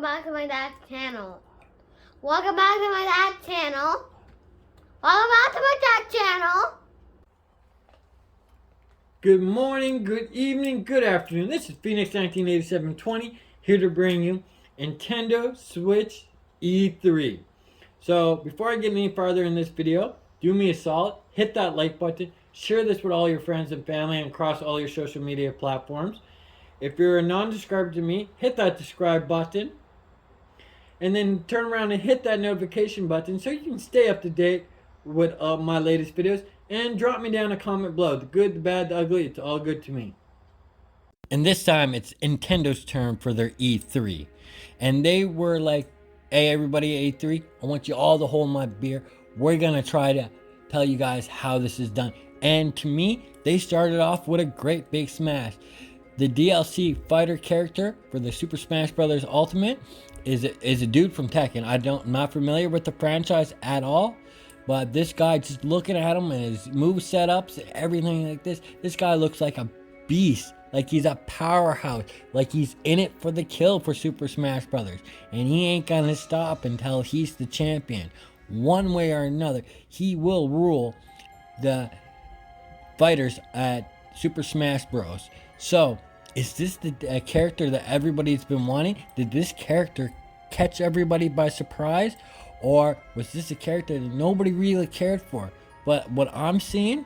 Back to my dad's channel. Welcome back to my dad's channel. Welcome back to my dad's channel. Good morning, good evening, good afternoon. This is Phoenix 198720 here to bring you Nintendo Switch E3. So before I get any farther in this video, do me a solid, hit that like button, share this with all your friends and family and across all your social media platforms. If you're a non-subscriber to me, hit that subscribe button. And then turn around and hit that notification button so you can stay up to date with my latest videos. And drop me down a comment below. The good, the bad, the ugly, it's all good to me. And this time it's Nintendo's turn for their E3. And they were like, hey everybody, E3, I want you all to hold my beer. We're going to try to tell you guys how this is done. And to me, they started off with a great big smash. The DLC fighter character for the Super Smash Bros. Ultimate is a dude from Tekken. I'm not familiar with the franchise at all, but this guy, just looking at him and his move setups, everything like this guy looks like a beast, like he's a powerhouse, like he's in it for the kill for Super Smash Bros. And he ain't gonna stop until he's the champion. One way or another, he will rule the fighters at Super Smash Bros. So, is this the character that everybody's been wanting? Did this character catch everybody by surprise? Or was this a character that nobody really cared for? But what I'm seeing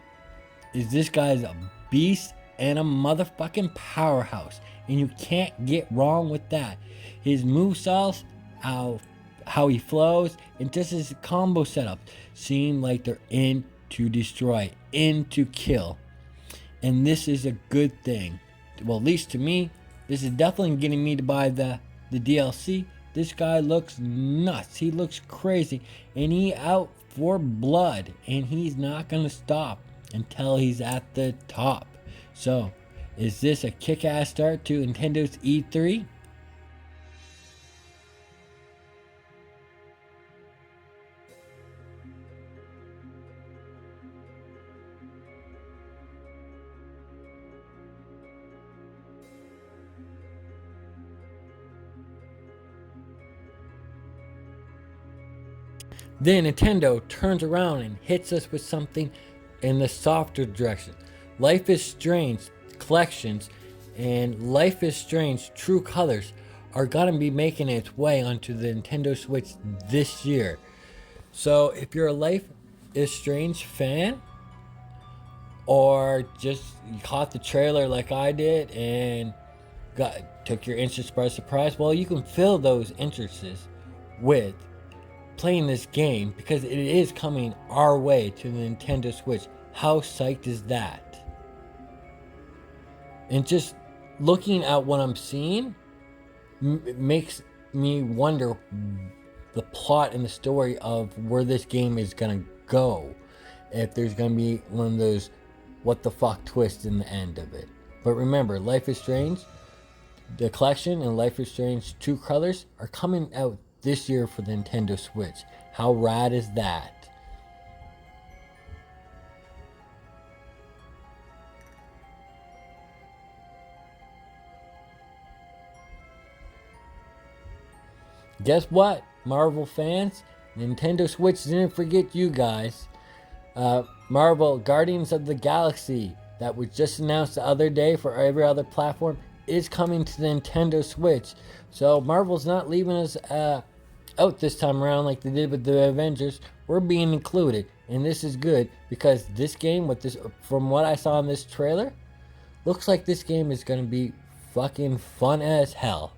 is this guy's a beast and a motherfucking powerhouse. And you can't get wrong with that. His movestyles, how he flows, and just his combo setups seem like they're in to destroy, in to kill. And this is a good thing. Well, at least to me, this is definitely getting me to buy the DLC. This guy looks nuts. He looks crazy. And he out for blood. And he's not going to stop until he's at the top. So, is this a kick-ass start to Nintendo's E3? Then Nintendo turns around and hits us with something in the softer direction. Life is Strange collections and Life is Strange True Colors are going to be making its way onto the Nintendo Switch this year. So if you're a Life is Strange fan, or just you caught the trailer like I did and took your interest by surprise, well, you can fill those interests with playing this game because it is coming our way to the Nintendo Switch. How psyched is that? And just looking at what I'm seeing makes me wonder the plot and the story of where this game is gonna go. If there's gonna be one of those what the fuck twists in the end of it. But remember, Life is Strange, the collection, and Life is Strange True Colors are coming out this year for the Nintendo Switch. How rad is that? Guess what, Marvel fans? Nintendo Switch didn't forget you guys. Marvel Guardians of the Galaxy, that was just announced the other day for every other platform, is coming to the Nintendo Switch. So Marvel's not leaving us out this time around like they did with the Avengers. We're being included, and this is good because this game, with this, from what I saw in this trailer, looks like this game is going to be fucking fun as hell.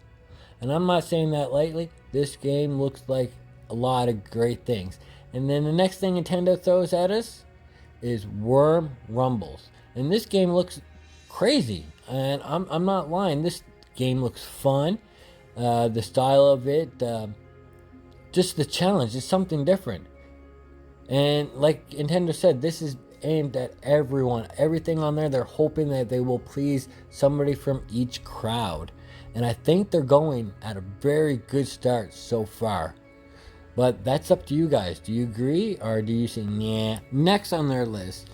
And I'm not saying that lightly. This game looks like a lot of great things. And then the next thing Nintendo throws at us is Worm Rumbles, and this game looks crazy. And I'm not lying. This game looks fun. The style of it. Just the challenge is something different. And like Nintendo said, this is aimed at everyone. Everything on there, they're hoping that they will please somebody from each crowd. And I think they're going at a very good start so far. But that's up to you guys. Do you agree or do you say nah? Next on their list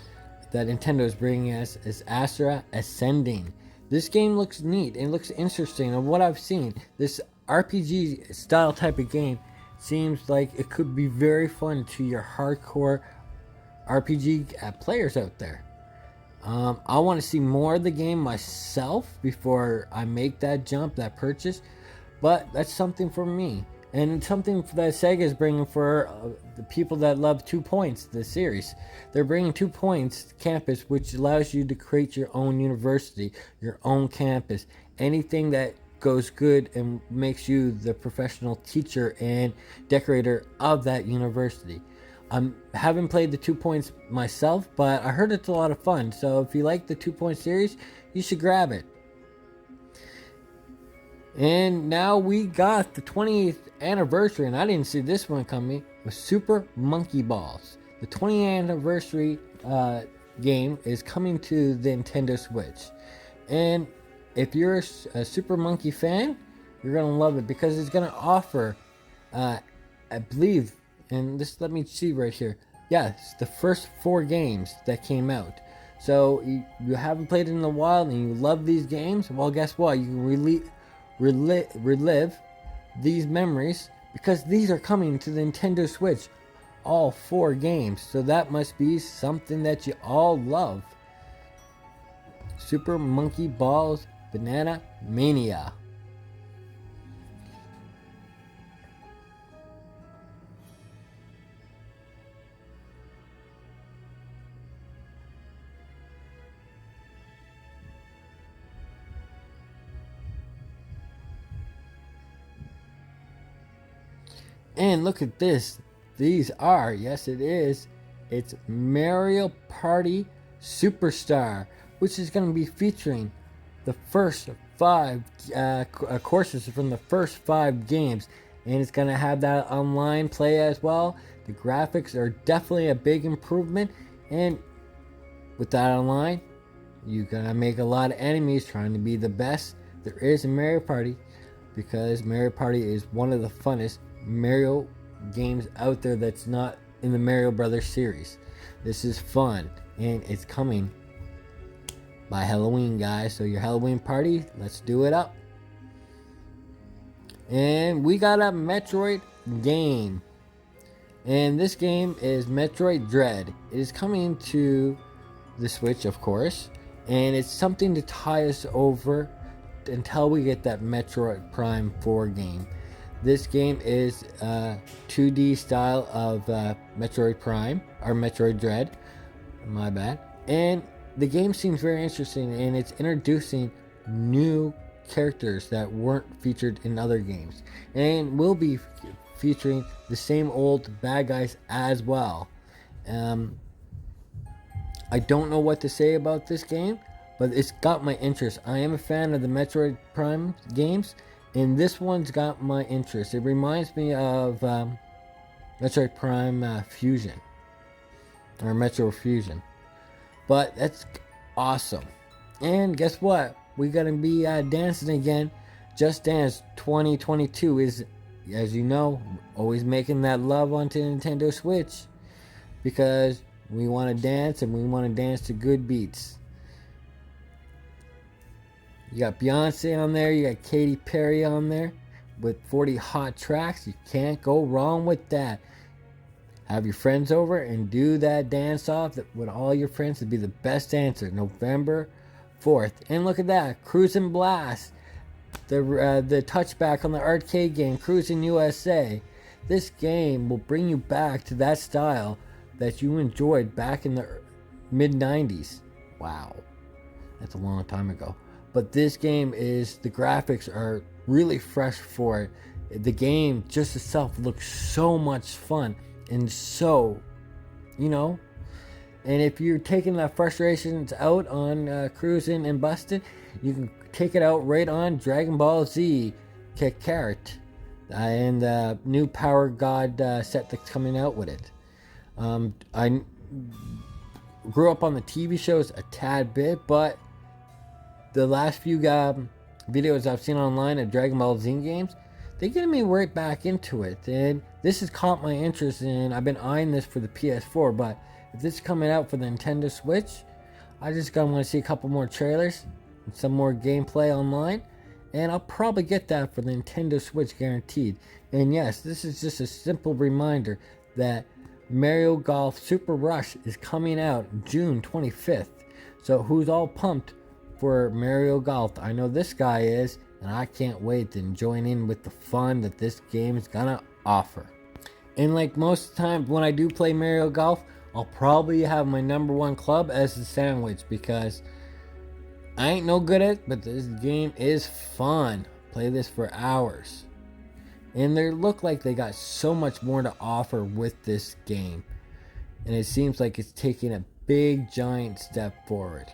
that Nintendo is bringing us is Astra Ascending. This game looks neat and looks interesting. Of what I've seen, this RPG style type of game seems like it could be very fun to your hardcore RPG players out there. I want to see more of the game myself before I make that jump, that purchase. But that's something for me. And it's something that Sega is bringing for the people that love 2 Points, the series. They're bringing 2 Points campus, which allows you to create your own university, your own campus. Anything that goes good and makes you the professional teacher and decorator of that university. I haven't played the 2 Points myself, but I heard it's a lot of fun. So if you like the 2 Point series, you should grab it. And now we got the 20th anniversary, and I didn't see this one coming, with Super Monkey Balls. The 20th anniversary game is coming to the Nintendo Switch. And if you're a Super Monkey fan, you're going to love it because it's going to offer, I believe, and just let me see right here. Yes, the first 4 games that came out. So you haven't played it in a while and you love these games. Well, guess what? You can relive these memories because these are coming to the Nintendo Switch. All 4 games. So that must be something that you all love. Super Monkey Balls Banana Mania. And look at this. These are, yes it is, it's Mario Party Superstar, which is going to be featuring the first 5 courses from the first 5 games. And it's going to have that online play as well. The graphics are definitely a big improvement. And with that online, you're going to make a lot of enemies trying to be the best there is in Mario Party. Because Mario Party is one of the funnest Mario games out there that's not in the Mario Brothers series. This is fun, and it's coming by Halloween, guys. So your Halloween party, let's do it up. And we got a Metroid game, and this game is Metroid Dread. It is coming to the Switch, of course, and it's something to tie us over until we get that Metroid Prime 4 game. This game is 2D style of Metroid Prime, or Metroid Dread, my bad. And the game seems very interesting, and it's introducing new characters that weren't featured in other games. And will be featuring the same old bad guys as well. I don't know what to say about this game, but it's got my interest. I am a fan of the Metroid Prime games, and this one's got my interest. It reminds me of Metroid Prime Fusion, or Metro Fusion. But that's awesome. And guess what? We're going to be dancing again. Just Dance 2022 is, as you know, always making that love onto Nintendo Switch. Because we want to dance, and we want to dance to good beats. You got Beyonce on there, you got Katy Perry on there with 40 hot tracks. You can't go wrong with that. Have your friends over and do that dance off with all your friends to be the best dancer. November 4th. And look at that, Cruisin' Blast. The touchback on the arcade game, Cruisin' USA. This game will bring you back to that style that you enjoyed back in the mid-90s. Wow. That's a long time ago. But this game is, the graphics are really fresh for it. The game just itself looks so much fun and so, you know. And if you're taking that frustrations out on Cruising and Busted, you can take it out right on Dragon Ball Z Kakarot and the new Power God set that's coming out with it. I grew up on the TV shows a tad bit, but the last few videos I've seen online of Dragon Ball Z games, they get me right back into it. And this has caught my interest, and I've been eyeing this for the PS4. But if this is coming out for the Nintendo Switch, I just want to see a couple more trailers and some more gameplay online. and I'll probably get that for the Nintendo Switch guaranteed. And yes, this is just a simple reminder that Mario Golf Super Rush is coming out June 25th. So who's all pumped for Mario Golf? I know this guy is, and I can't wait to join in with the fun that this game is gonna offer. And like most of the time when I do play Mario Golf, I'll probably have my #1 club as the sandwich, because I ain't no good at it, but this game is fun. Play this for hours. And they look like they got so much more to offer with this game. And it seems like it's taking a big giant step forward.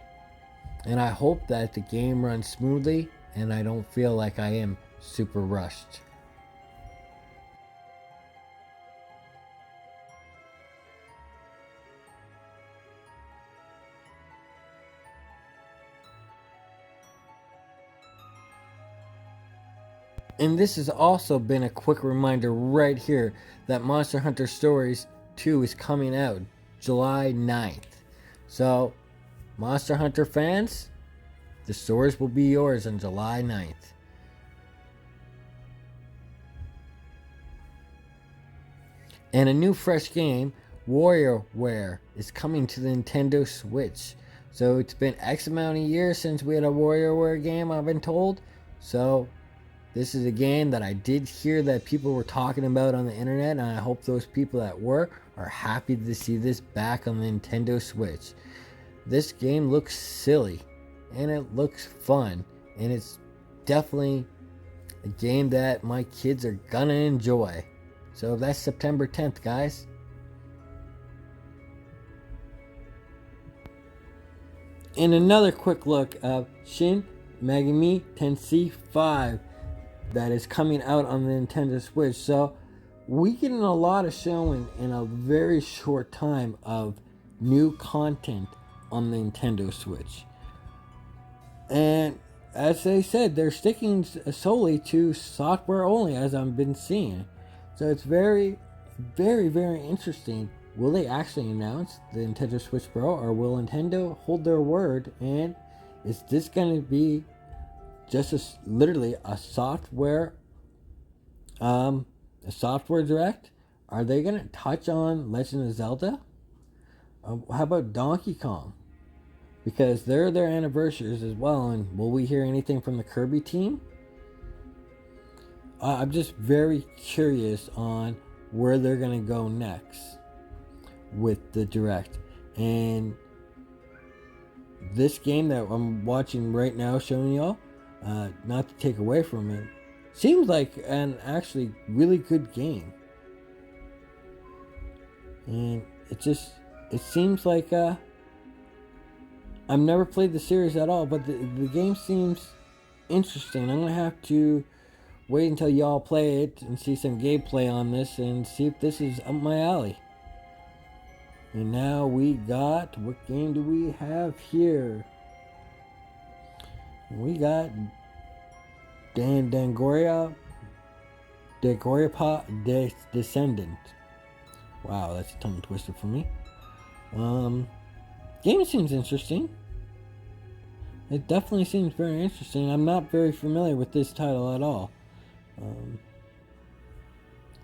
And I hope that the game runs smoothly and I don't feel like I am super rushed. And this has also been a quick reminder right here that Monster Hunter Stories 2 is coming out July 9th. So, Monster Hunter fans, the stories will be yours on July 9th. And a new fresh game, WarioWare, is coming to the Nintendo Switch. So it's been X amount of years since we had a WarioWare game, I've been told. So this is a game that I did hear that people were talking about on the internet, and I hope those people that were are happy to see this back on the Nintendo Switch. This game looks silly, and it looks fun, and it's definitely a game that my kids are gonna enjoy. So that's September 10th, guys. And another quick look of Shin Megami Tensi 5 that is coming out on the Nintendo Switch. So we getting a lot of showing in a very short time of new content on the Nintendo Switch. And as they said, they're sticking solely to software only, as I've been seeing. So it's very, very, very interesting. Will they actually announce the Nintendo Switch Pro, or will Nintendo hold their word? And is this going to be just literally a software direct? Are they going to touch on Legend of Zelda? How about Donkey Kong? Because they're their anniversaries as well. And will we hear anything from the Kirby team? I'm just very curious on where they're going to go next with the direct. And this game that I'm watching right now, showing y'all, not to take away from it, seems like an actually really good game. And it seems like I've never played the series at all, but the game seems interesting. I'm gonna have to wait until y'all play it and see some gameplay on this and see if this is up my alley. And now we got, what game do we have here? We got Dangoria Descendant. Wow, that's a tongue twister for me. Game seems interesting. It definitely seems very interesting. I'm not very familiar with this title at all.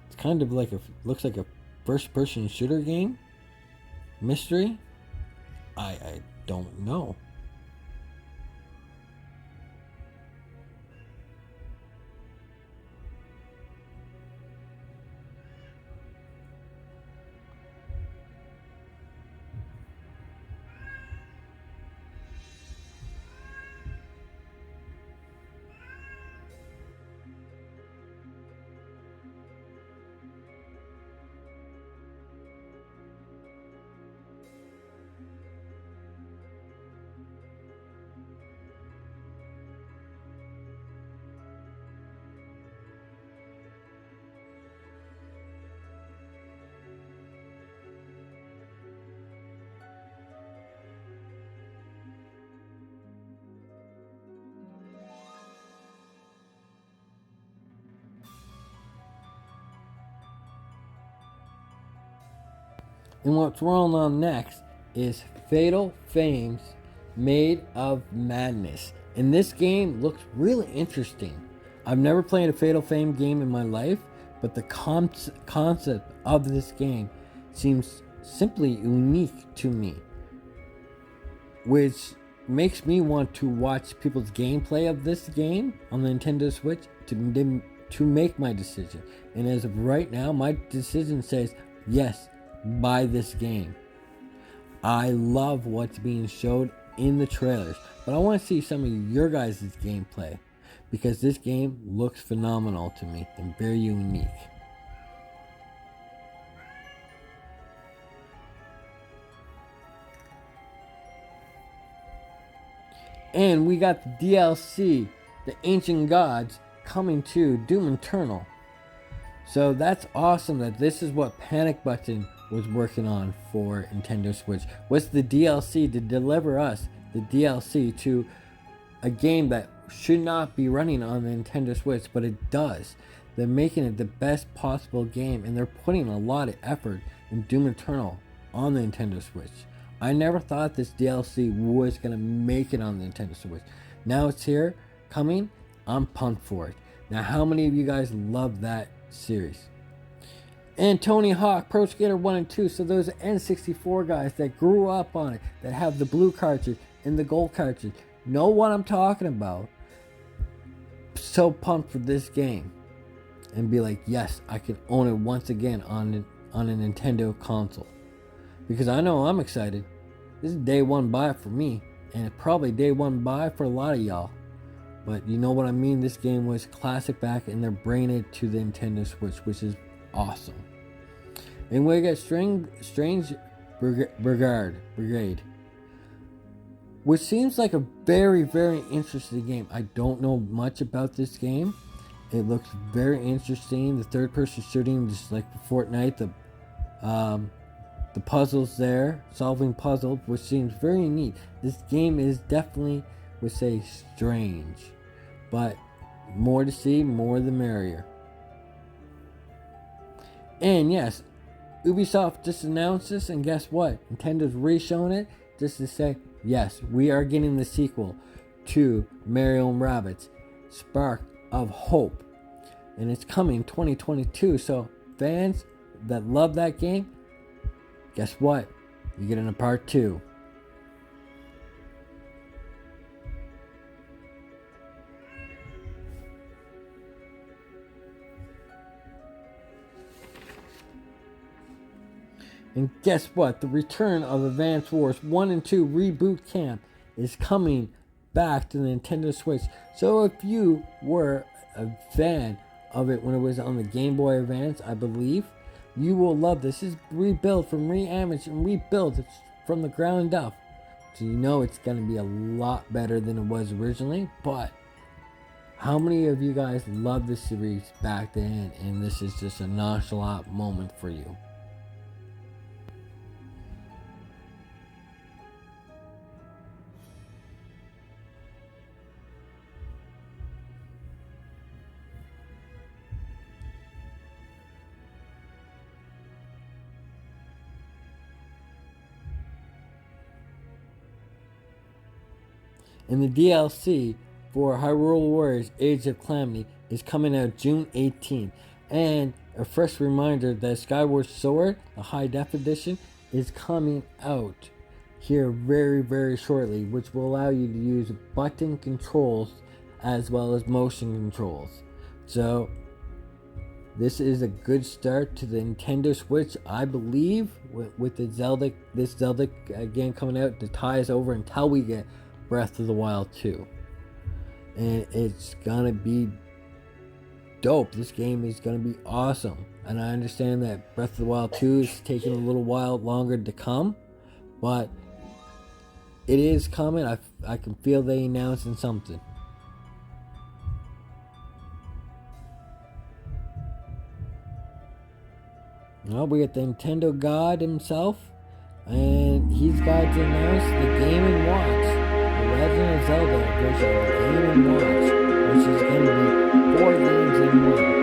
It's kind of like looks like a first-person shooter game. Mystery? I don't know. And what's rolling on next is Fatal Frames Made of Madness. And this game looks really interesting. I've never played a Fatal Frame game in my life, but the concept of this game seems simply unique to me, which makes me want to watch people's gameplay of this game on the Nintendo Switch to make my decision. And as of right now, my decision says yes, buy this game. I love what's being showed in the trailers, but I want to see some of your guys' gameplay, because this game looks phenomenal to me and very unique. And we got the DLC, The Ancient Gods, coming to Doom Eternal. So that's awesome that this is what Panic Button was working on for Nintendo Switch. Was the DLC to deliver us the DLC to a game that should not be running on the Nintendo Switch, but it does. They're making it the best possible game, and they're putting a lot of effort in Doom Eternal on the Nintendo Switch. I never thought this DLC was going to make it on the Nintendo Switch. Now it's here, coming. I'm pumped for it. Now, how many of you guys love that series? And Tony Hawk Pro Skater 1 and 2. So those N64 guys that grew up on it, that have the blue cartridge and the gold cartridge, know what I'm talking about. So pumped for this game. And be like, yes, I can own it once again on a Nintendo console. Because I know I'm excited. This is day one buy for me. And it's probably day one buy for a lot of y'all. But you know what I mean? This game was classic back, and they're bringing it to the Nintendo Switch, which is awesome. And we got Strange Brigade, which seems like a very, very interesting game. I don't know much about this game. It looks very interesting. The third-person shooting, just like Fortnite, the puzzles there, solving puzzles, which seems very neat. This game is definitely, would say, strange, but more to see, more the merrier. And yes, Ubisoft just announced this, and guess what? Nintendo's re-showing it just to say, yes, we are getting the sequel to Mario and Rabbids, Spark of Hope. And it's coming 2022, so fans that love that game, guess what? You get in a part 2. And guess what? The return of Advance Wars 1 and 2 Reboot Camp is coming back to the Nintendo Switch. So if you were a fan of it when it was on the Game Boy Advance, I believe, you will love this. This is rebuilt from re-image and rebuilt from the ground up. So you know it's going to be a lot better than it was originally. But how many of you guys loved this series back then, and this is just a nonchalant moment for you? And the DLC for HyruleWarriorage Age of Calamiy is coming out June 18th. And a fresh reminder that Skyward Sword, the High Def Edition, is coming out here very, very shortly, which will allow you to use button controls as well as motion controls. So this is a good start to the Nintendo Switch, I believe, with the this Zelda game coming out to tie us over until we get Breath of the Wild 2. And it's gonna be dope. This game is gonna be awesome. And I understand that Breath of the Wild 2 is taking a little while longer to come, but it is coming. I can feel they announcing something. Well, we got the Nintendo God himself, and he's got to announce the Game & Watch. Legend of Zelda version of Game & Watch, which is going to be 4 games in 1.